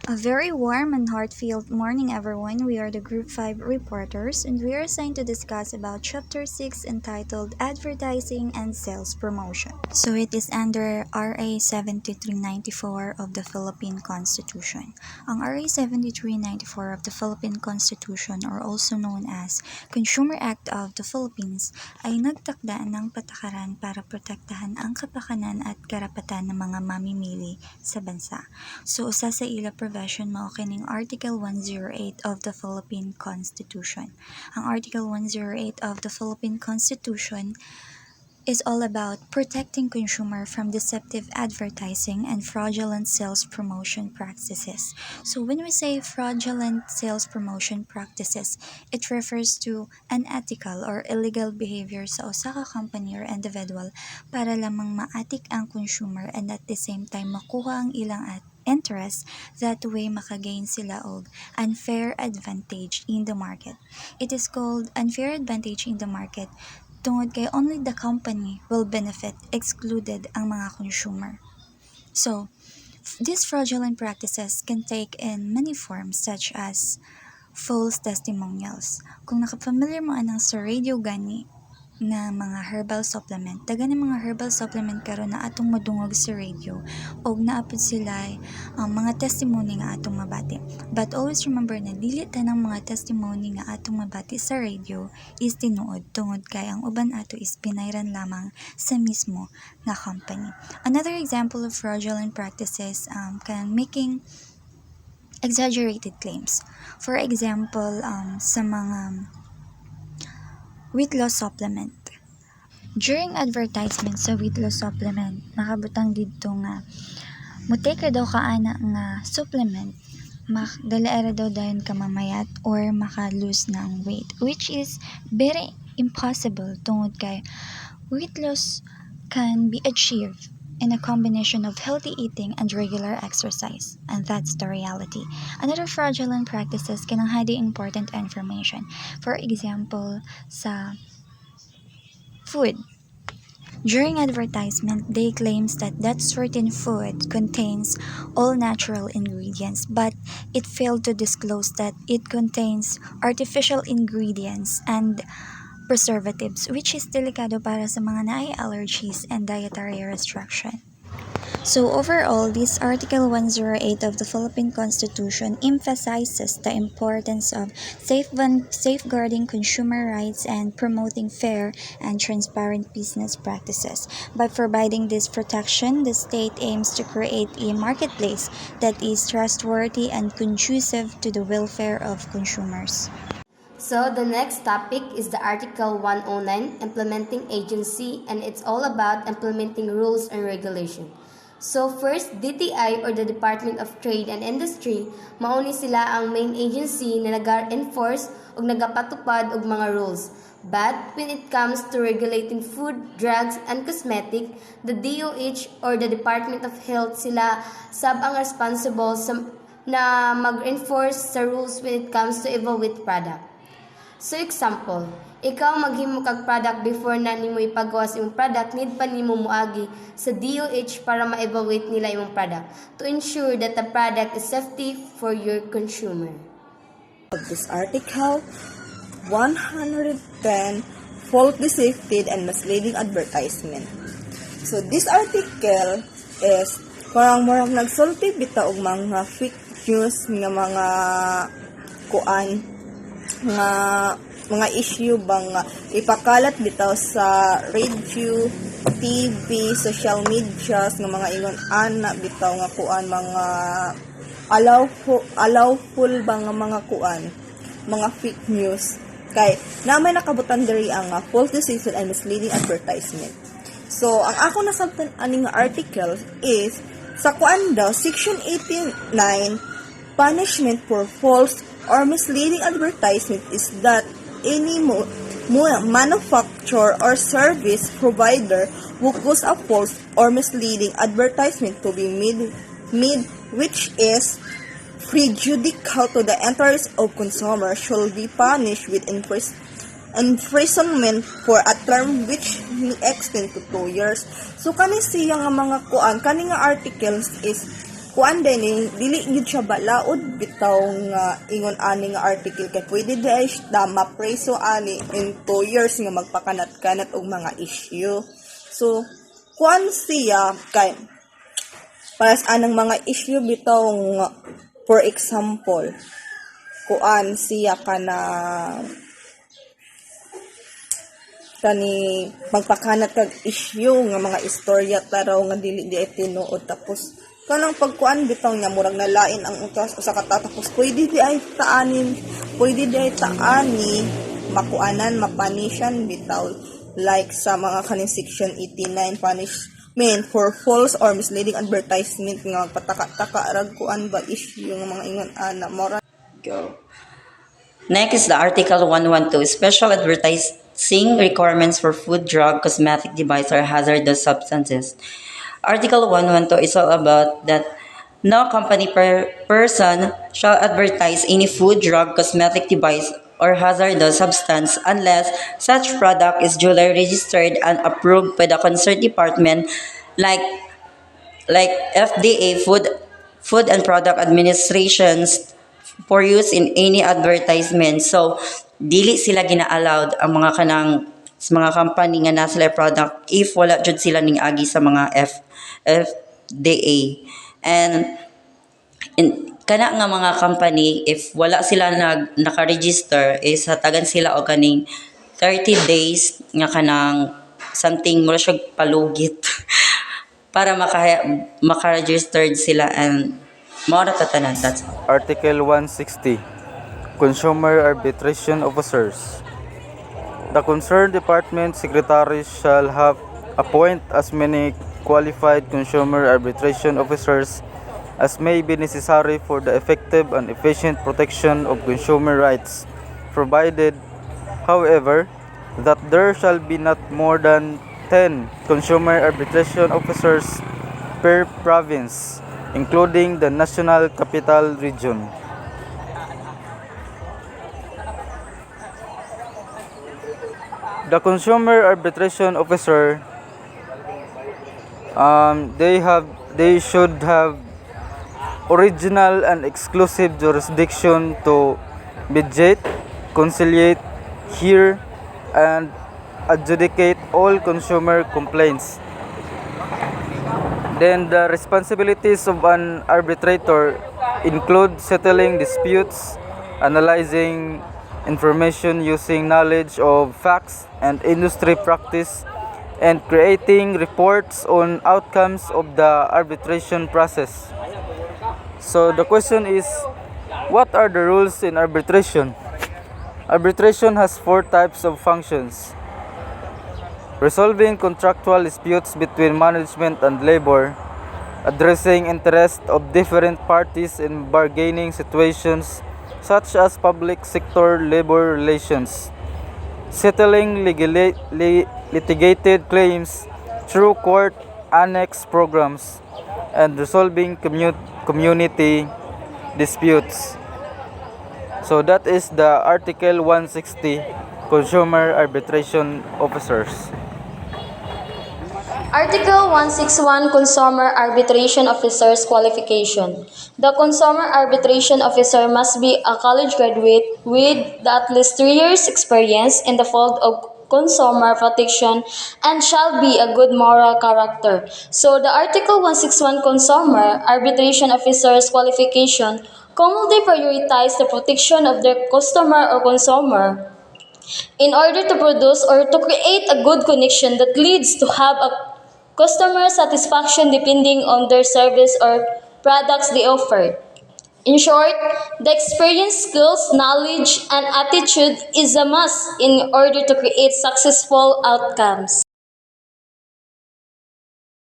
A very warm and heartfelt morning, everyone. We are the Group 5 reporters, and we are assigned to discuss about Chapter 6 entitled Advertising and Sales Promotion. So it is under RA 7394 of the Philippine Constitution. Ang RA 7394 of the Philippine Constitution, or also known as Consumer Act of the Philippines, ay nagtakda ng patakaran para protektahan ang kapakanan at karapatan ng mga mamimili sa bansa. So, usa sa ila provision mao kining Article 108 of the Philippine Constitution. Ang Article 108 of the Philippine Constitution is all about protecting consumer from deceptive advertising and fraudulent sales promotion practices. So when we say fraudulent sales promotion practices, it refers to unethical or illegal behavior sa usa ka company or individual para lamang maatik ang consumer and at the same time makuha ang ilang interest, that way makagain sila og unfair advantage in the market. It is called unfair advantage in the market tungod kay only the company will benefit, excluded ang mga consumer. So, these fraudulent practices can take in many forms such as false testimonials. Kung nakapamilya mo anang sa radio gani na mga herbal supplement, dagan ng mga herbal supplement karon na atong madungog sa radio og naapod sila mga testimony nga atong mabati. But always remember na dili tanang mga testimony nga atong mabati sa radio is tinuod tungod kay ang uban ato is pinayran lamang sa mismo nga company. Another example of fraudulent practices can making exaggerated claims. For example, sa mga weight loss supplement. During advertisement sa weight loss supplement, nakabutang dito nga mutake daw ka ana nga supplement dala daw dayon ka mamayat or maka-lose na ang weight, which is very impossible tungod kay weight loss can be achieved in a combination of healthy eating and regular exercise, and that's the reality. Another fraudulent practices can hide important information. For example, sa food. During advertisement, they claims that certain food contains all natural ingredients, but it failed to disclose that it contains artificial ingredients and preservatives, which is delikado para sa mga naay allergies and dietary restriction. So overall, this Article 108 of the Philippine Constitution emphasizes the importance of safeguarding consumer rights and promoting fair and transparent business practices. By providing this protection, the state aims to create a marketplace that is trustworthy and conducive to the welfare of consumers. So the next topic is the Article 109, Implementing Agency, and it's all about implementing rules and regulation. So first, DTI or the Department of Trade and Industry, mauni sila ang main agency na nag-enforce o nagapatupad og mga rules. But when it comes to regulating food, drugs, and cosmetic, the DOH or the Department of Health sila sab ang responsible na mag-enforce sa rules when it comes to evaluate product. So example, ikaw maghimo kag product before na nimo ipagawas imong product, need pa nimo moagi sa DOH para ma-evaluate nila imong product to ensure that the product is safety for your consumer. Of this article, 110 false deceptive and misleading advertisement. So this article is parang nagsulti bitaw og mga fake news nga mga kuan mga issue bang ipakalat bitaw sa radio, TV, social media nga mga ingon ana bitaw nga kuan mga allowful bang mga kuan mga fake news kay namay nakabutan diri ang false deceptive and misleading advertisement. So ang ako nasabtan ani nga article is sa kuan daw section 89, punishment for false or misleading advertisement is that any manufacturer or service provider who cause a false or misleading advertisement to be made which is prejudicial to the interest of consumers shall be punished with imprisonment for a term which may extend to 2 years. So kani siya nga mga kuan, kani nga articles is kuan din eh, dili gyud siya balaod bitaw nga ingon ani nga article kay pwede di ay mapreso ani in 2 years nga magpakanat-kanat og mga issue. So kuan siya kay para sa anang mga issue bitaw nga, for example kuan siya kani magpakanat kag issue nga mga istorya taraw nga dili di ay tinuod tapos kanang pagkuan bitaw niya murag nalain ang utas usa ka tapos pwede di ay taani makuanan mapanishan bitaw like sa mga kaning section 89 punishment for false or misleading advertisement nga pataka-taka rag kuan ba issue nga mga ingon ana mura Go. Next is the Article 112, Special Advertising Requirements for Food, Drug, Cosmetic Device, or Hazardous Substances. Article 112 is all about that no company person shall advertise any food, drug, cosmetic device, or hazardous substance unless such product is duly registered and approved by the concerned department like FDA, Food and Product Administrations, for use in any advertisement. So, dili sila gina-allowed ang mga kanang sa mga company nga na sila product if wala jud sila ning agi sa mga FDA. And kana nga mga company if wala sila naka-register is hatagan sila og kaning 30 days nga kanang something mura siya palugit para maka-registered sila and mora tatanan. That's all. Article 160, Consumer Arbitration Officers. The concerned department secretaries shall have appoint as many qualified consumer arbitration officers as may be necessary for the effective and efficient protection of consumer rights, provided, however, that there shall be not more than 10 consumer arbitration officers per province, including the National Capital Region. The consumer arbitration officer, they should have original and exclusive jurisdiction to mediate, conciliate, hear, and adjudicate all consumer complaints. Then the responsibilities of an arbitrator include settling disputes, analyzing information using knowledge of facts and industry practice, and creating reports on outcomes of the arbitration process. So the question is, what are the rules in arbitration? Arbitration has 4 types of functions: resolving contractual disputes between management and labor, addressing interests of different parties in bargaining situations such as public sector labor relations, settling litigated claims through court annex programs, and resolving community disputes. So that is the Article 160, Consumer Arbitration Officers. Article 161, Consumer Arbitration Officer's Qualification. The Consumer Arbitration Officer must be a college graduate with at least 3 years experience in the field of consumer protection and shall be a good moral character. So the Article 161, Consumer Arbitration Officer's Qualification commonly prioritize the protection of their customer or consumer in order to produce or to create a good connection that leads to have a customer satisfaction depending on their service or products they offer. In short, the experience, skills, knowledge, and attitude is a must in order to create successful outcomes.